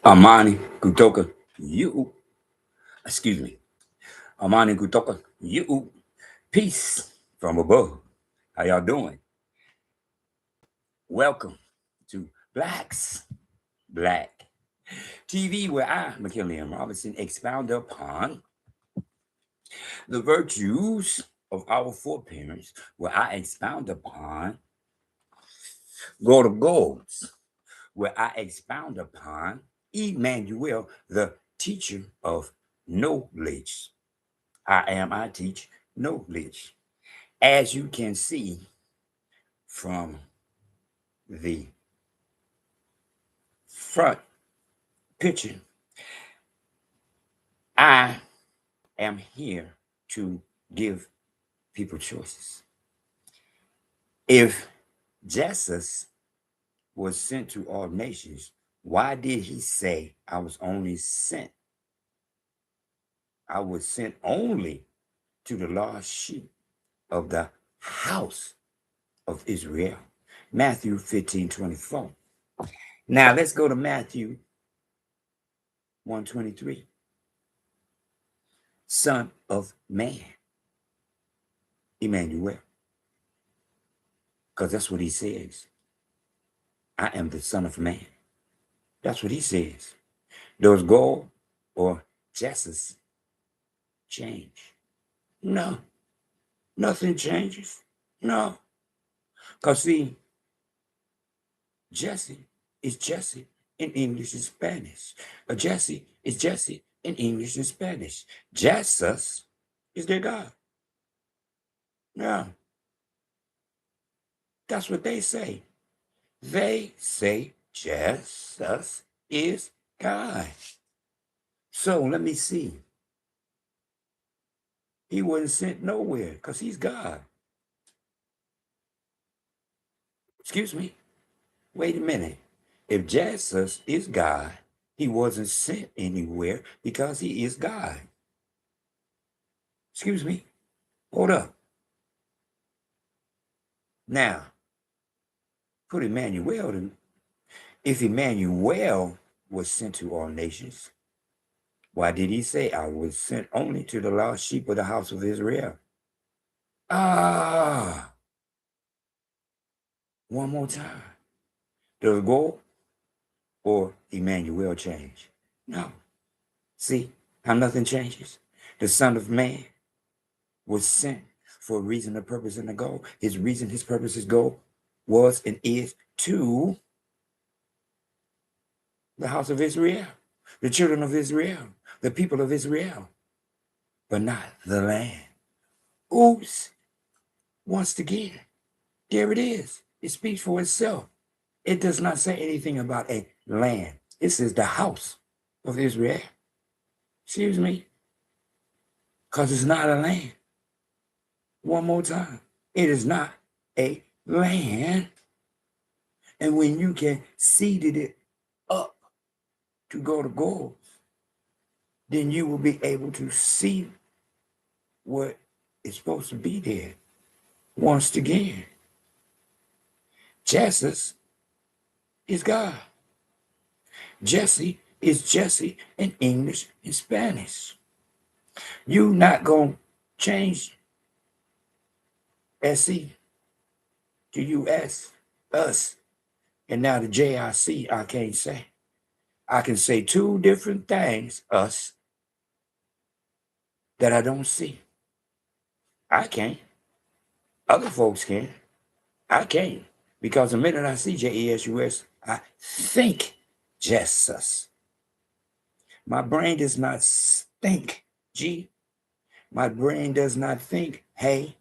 Amani kutoka you. Excuse me. Amani kutoka you. Peace from above. How y'all doing? Welcome to Blacks Black TV, where I, McKinley and Robinson, expound upon the virtues of our foreparents, where I expound upon God of Gods, where I expound upon Imanuel, the teacher of knowledge. I teach knowledge. As you can see from the front picture, I am here to give people choices. If Jesus was sent to all nations, why did he say I was only sent? I was sent only to the lost sheep of the house of Israel. Matthew 15:24. Now let's go to Matthew 1:23. Son of man, Imanuel. Because that's what he says. I am the Son of Man. That's what he says. Does God or Jesus change? No. Nothing changes. No. Because see, Jesse is Jesse in English and Spanish. Jesse is Jesse in English and Spanish. Jesus is their God. Yeah. That's what they say. They say Jesus is God. So let me see. He wasn't sent nowhere because he's God. Excuse me. Wait a minute. If Jesus is God, he wasn't sent anywhere because he is God. Excuse me. Hold up. Now, put Emmanuel in. If Emmanuel was sent to all nations, why did he say, I was sent only to the lost sheep of the house of Israel? One more time. Does God or Emmanuel change? No. See how nothing changes? The Son of Man was sent for a reason, a purpose, and a goal. His reason, his purpose, his goal was and is to the house of Israel, the children of Israel, the people of Israel, but not the land. Oops. Once again, there it is. It speaks for itself. It does not say anything about a land. It says the house of Israel. Excuse me. Because it's not a land. One more time. It is not a land. And when you can seed it up to go to goals, then you will be able to see what is supposed to be there. Once again, Jesus is God. Jesse is Jesse in English and Spanish. You not going to change SE to US, us, and now the JIC I can't say. I can say two different things, us, that I don't see. I can't. Other folks can. I can't. Because the minute I see JESUS, I think Jesus. My brain does not think G. My brain does not think hey.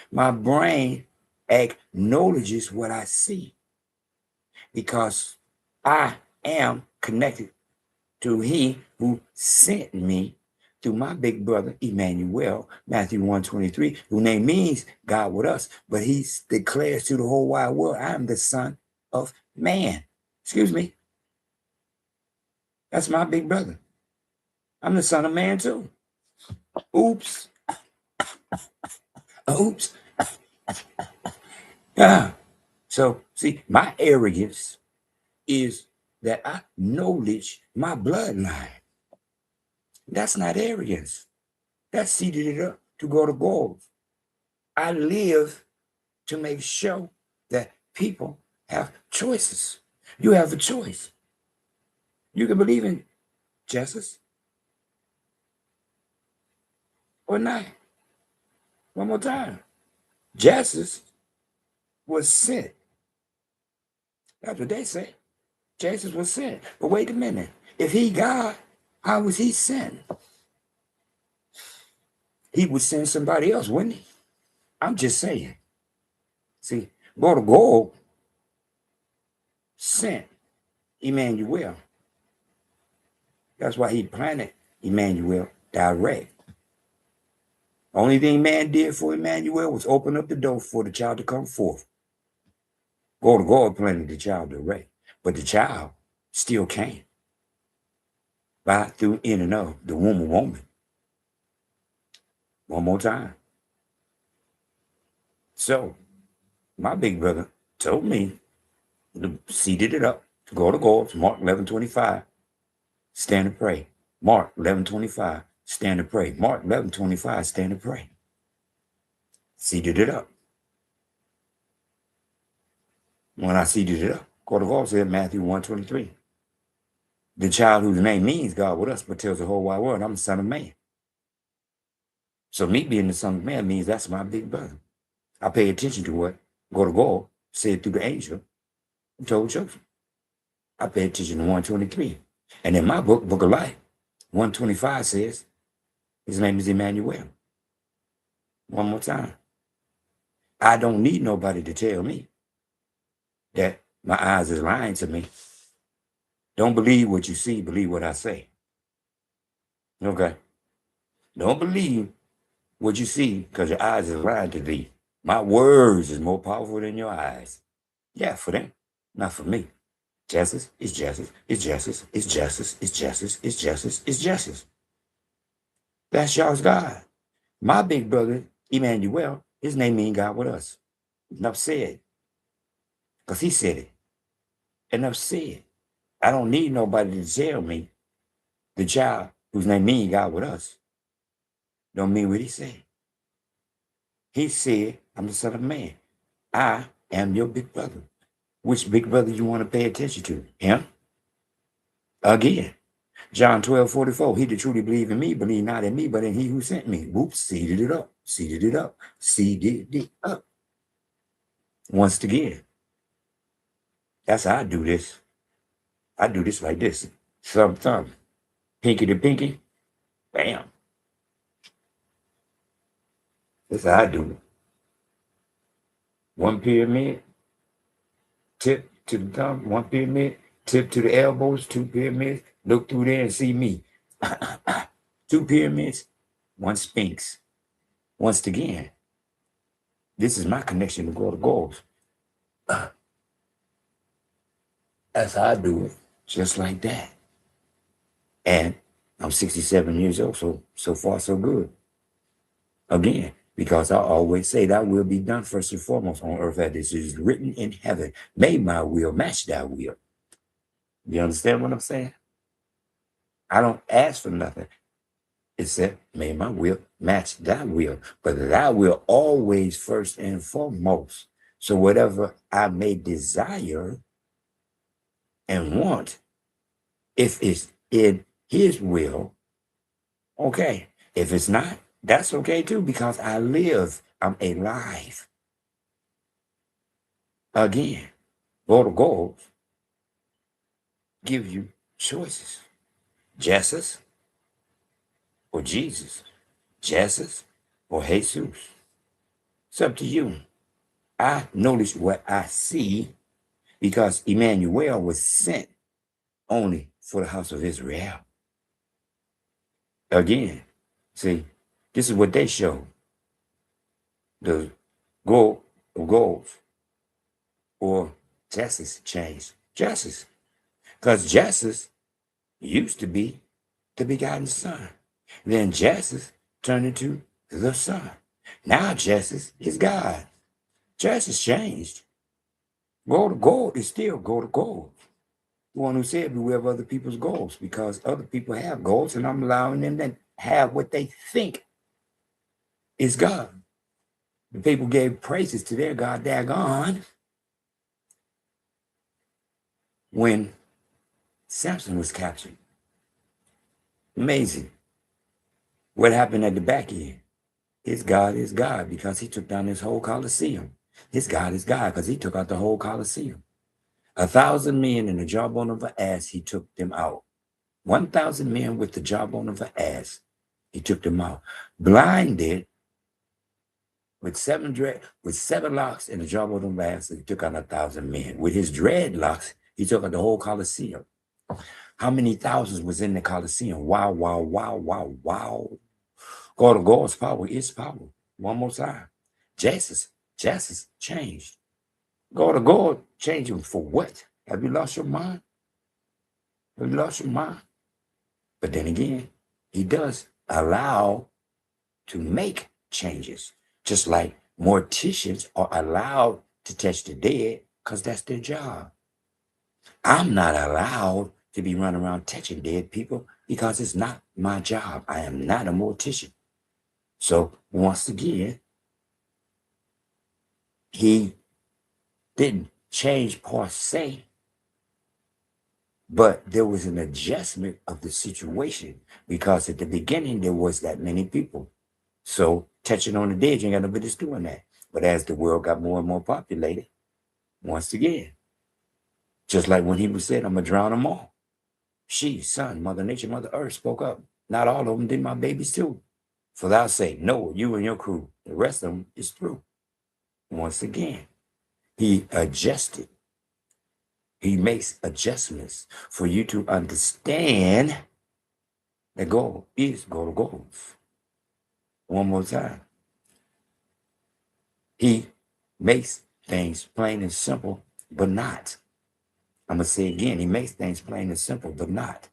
My brain acknowledges what I see because I am connected to he who sent me through my big brother Imanuel, Matthew 1:23, whose name means God with us, but he declares to the whole wide world, I am the Son of Man. Excuse me. That's my big brother. I'm the Son of Man too. Oops. Oops. So, see, my arrogance is that I acknowledge my bloodline. That's not arrogance. That's seated it up to go to goals. I live to make sure that people have choices. You have a choice. You can believe in Jesus or not. One more time. Jesus was sent. That's what they say. Jesus was sent. But wait a minute. If he God, how was he sent? He would send somebody else, wouldn't he? I'm just saying. See, Lord Gold sent Emmanuel. That's why he planted Emmanuel direct. Only thing man did for Emmanuel was open up the door for the child to come forth. God planted the child direct, but the child still came by through in and of the womb of woman. One more time. So my big brother told me to seated it up, to go to goals, Mark 11:25, stand and pray. Mark 11:25, stand and pray. Mark 11:25, stand and pray. Seated it up. When I seated it up, Court of All said Matthew 1:23. The child whose name means God with us, but tells the whole wide world, I'm the Son of Man. So me being the Son of Man means that's my big brother. I pay attention to what God said through the angel and told Joseph. I pay attention to 1:23. And in my book, Book of Life, 1:25 says, his name is Imanuel. One more time. I don't need nobody to tell me that my eyes is lying to me. Don't believe what you see, believe what I say. Okay? Don't believe what you see because your eyes is lying to thee. My words is more powerful than your eyes. Yeah, for them, not for me. Justice is justice, is justice, is justice, is justice, is justice, is justice. That's y'all's God. My big brother, Emmanuel, his name means God with us. Enough said. Because he said it. Enough said. I don't need nobody to tell me the child whose name means God with us don't mean what he said. He said, I'm the Son of Man. I am your big brother. Which big brother you want to pay attention to? Him? Again. John 12:44. He that truly believe in me, believe not in me, but in he who sent me. Whoops, seeded it up. Seeded it up. Seeded it up. Once again. That's how I do this. I do this like this. Thumb. Pinky to pinky. Bam. That's how I do it. One pyramid. Tip to the thumb. One pyramid. Tip to the elbows. Two pyramids. Look through there and see me. Two pyramids. One sphinx. Once again. This is my connection to go to goals. That's how I do it. Just like that. And I'm 67 years old, so far so good. Again, because I always say that will be done first and foremost on earth as it is written in heaven. May my will match thy will. You understand what I'm saying? I don't ask for nothing. It said, may my will match thy will. But thy will always first and foremost. So whatever I may desire and want, if it's in his will, okay. If it's not, that's okay too, because I live, I'm alive. Again, Lord of Goals give you choices. Jesus or Jesus. Jesus or Jesus. It's up to you. I notice what I see because Emmanuel was sent only for the house of Israel. Again, see, this is what they show. The goals or justice changed. Justice. Because justice used to be the begotten Son. Then justice turned into the Son. Now justice is God. Justice changed. Gold to gold is still gold to gold. The one who said, beware of other people's goals, because other people have goals, and I'm allowing them to have what they think is God. The people gave praises to their God, daggone, when Samson was captured. Amazing. What happened at the back end? His God is God because he took down his whole Colosseum. His God is God because he took out the whole Colosseum. 1,000 men in the jawbone of an ass, he took them out. 1,000 men with the jawbone of an ass, he took them out. Blinded with seven locks and the jawbone of an ass, he took out 1,000 men. With his dreadlocks, he took out the whole Colosseum. How many thousands was in the Colosseum? Wow, wow, wow, wow, wow. God's power is power. One more time. Jesus changed. God changed him for what? Have you lost your mind? Have you lost your mind? But then again, he does allow to make changes, just like morticians are allowed to touch the dead because that's their job. I'm not allowed to be running around touching dead people because it's not my job. I am not a mortician. So once again, he didn't change per se, but there was an adjustment of the situation because at the beginning there was that many people. So touching on the dead, you ain't got no business doing that. But as the world got more and more populated, once again, just like when he was said, I'm gonna drown them all. She, son, Mother Nature, Mother Earth spoke up. Not all of them did, my babies too. For thou sake, Noah, you and your crew, the rest of them is through. Once again, he adjusted. He makes adjustments for you to understand that God is God of goals. One more time. He makes things plain and simple, but not. I'm going to say again, he makes things plain and simple, but not.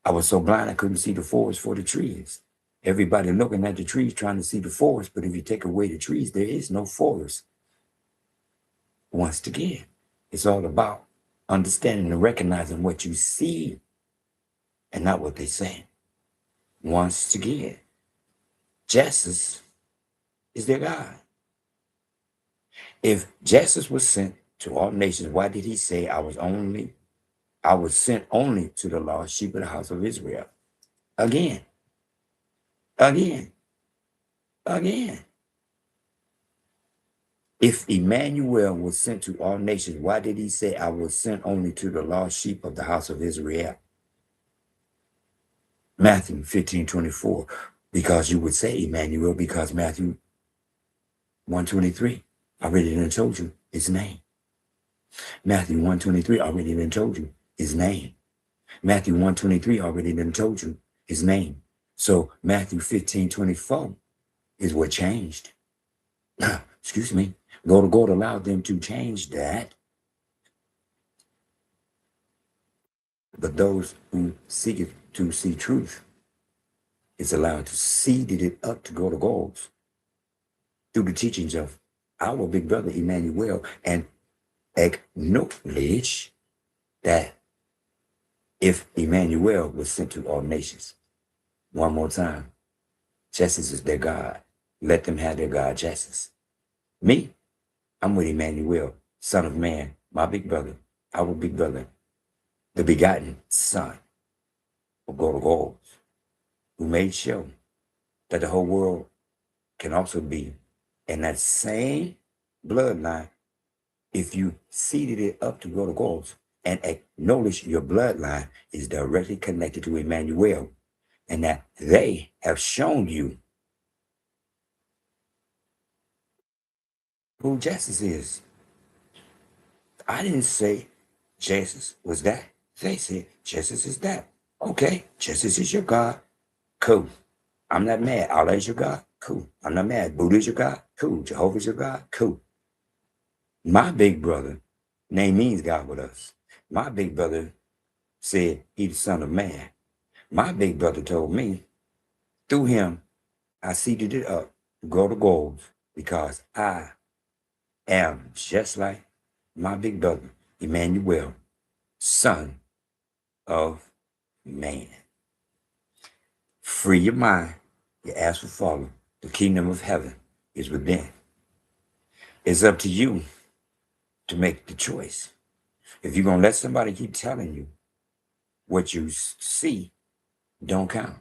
I was so blind I couldn't see the forest for the trees. Everybody looking at the trees trying to see the forest, but if you take away the trees, there is no forest. Once again, it's all about understanding and recognizing what you see and not what they say. Once again, justice is their God. If justice was sent to all nations, why did he say I was sent only to the lost sheep of the house of Israel? Again. If Imanuel was sent to all nations, why did he say I was sent only to the lost sheep of the house of Israel? Matthew 15:24. Because you would say Imanuel, because Matthew 1:23 already done told you his name. Matthew 1:23 already done told you his name. Matthew 1:23 already done told you his name. So Matthew 15:24 is what changed. Excuse me. God allowed them to change that. But those who seek it to see truth is allowed to seed it up to go to goals through the teachings of our big brother Imanuel, and acknowledge that if Imanuel was sent to all nations, one more time, justice is their God. Let them have their God justice. Me, I'm with Imanuel, Son of Man, my big brother, our big brother, the begotten Son of goals, who made sure that the whole world can also be in that same bloodline if you seeded it up to goals and acknowledge your bloodline is directly connected to Imanuel, and that they have shown you who justice is. I didn't say justice was that. They said justice is that. Okay, justice is your God. Cool. I'm not mad. Allah is your God. Cool. I'm not mad. Buddha is your God. Cool. Jehovah is your God. Cool. My big brother, name means God with us. My big brother said he's the Son of Man. My big brother told me, through him, I seeded it up to go to goals because I am just like my big brother, Imanuel, Son of Man. Free your mind. Your ass will follow. The kingdom of heaven is within. It's up to you to make the choice. If you're going to let somebody keep telling you what you see, don't count.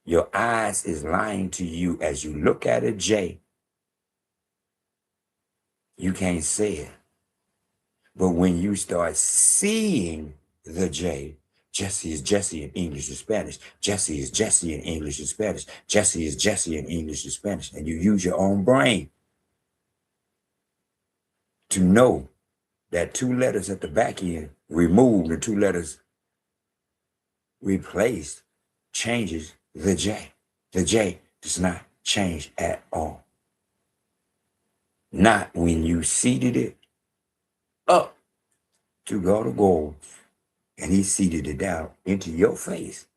Your eyes is lying to you as you look at a J. You can't say it. But when you start seeing the J, Jesse is Jesse in English and Spanish. Jesse is Jesse in English and Spanish. Jesse is Jesse in English and Spanish. And you use your own brain to know that 2 letters at the back end removed and 2 letters replaced changes the J. The J does not change at all. Not when you seeded it up to God of gold and he seeded it down into your face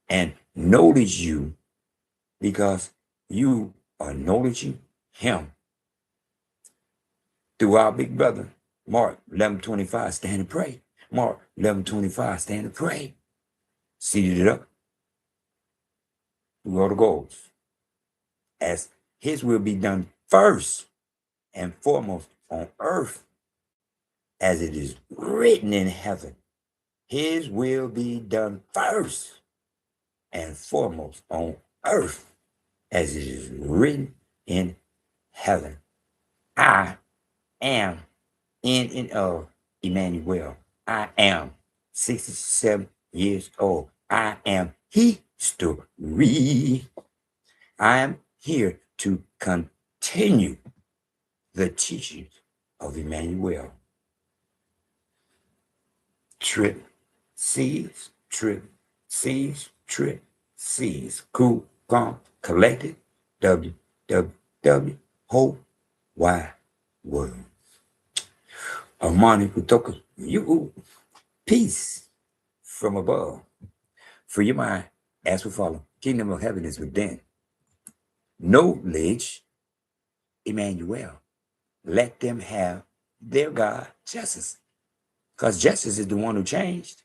and noticed you because you are noticing him. Through our big brother, Mark 11:25, stand and pray. Mark 11:25, stand and pray. Seeded it up to God of gold. As his will be done first and foremost on earth as it is written in heaven. His will be done first and foremost on earth as it is written in heaven. I am in and of Imanuel. I am 67 years old. I am history. I am here to continue the teachings of Imanuel. Trip, seeds, trip, seeds, trip, seeds. Cool, calm, collected, www, whole wide world. Amani kutoka, you, peace from above. For your mind, as we follow, kingdom of heaven is within. Knowledge, Imanuel. Let them have their God, justice. Because justice is the one who changed.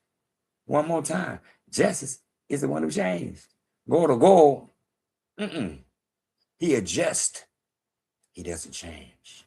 One more time. Justice is the one who changed. Go to goal. He adjusts. He doesn't change.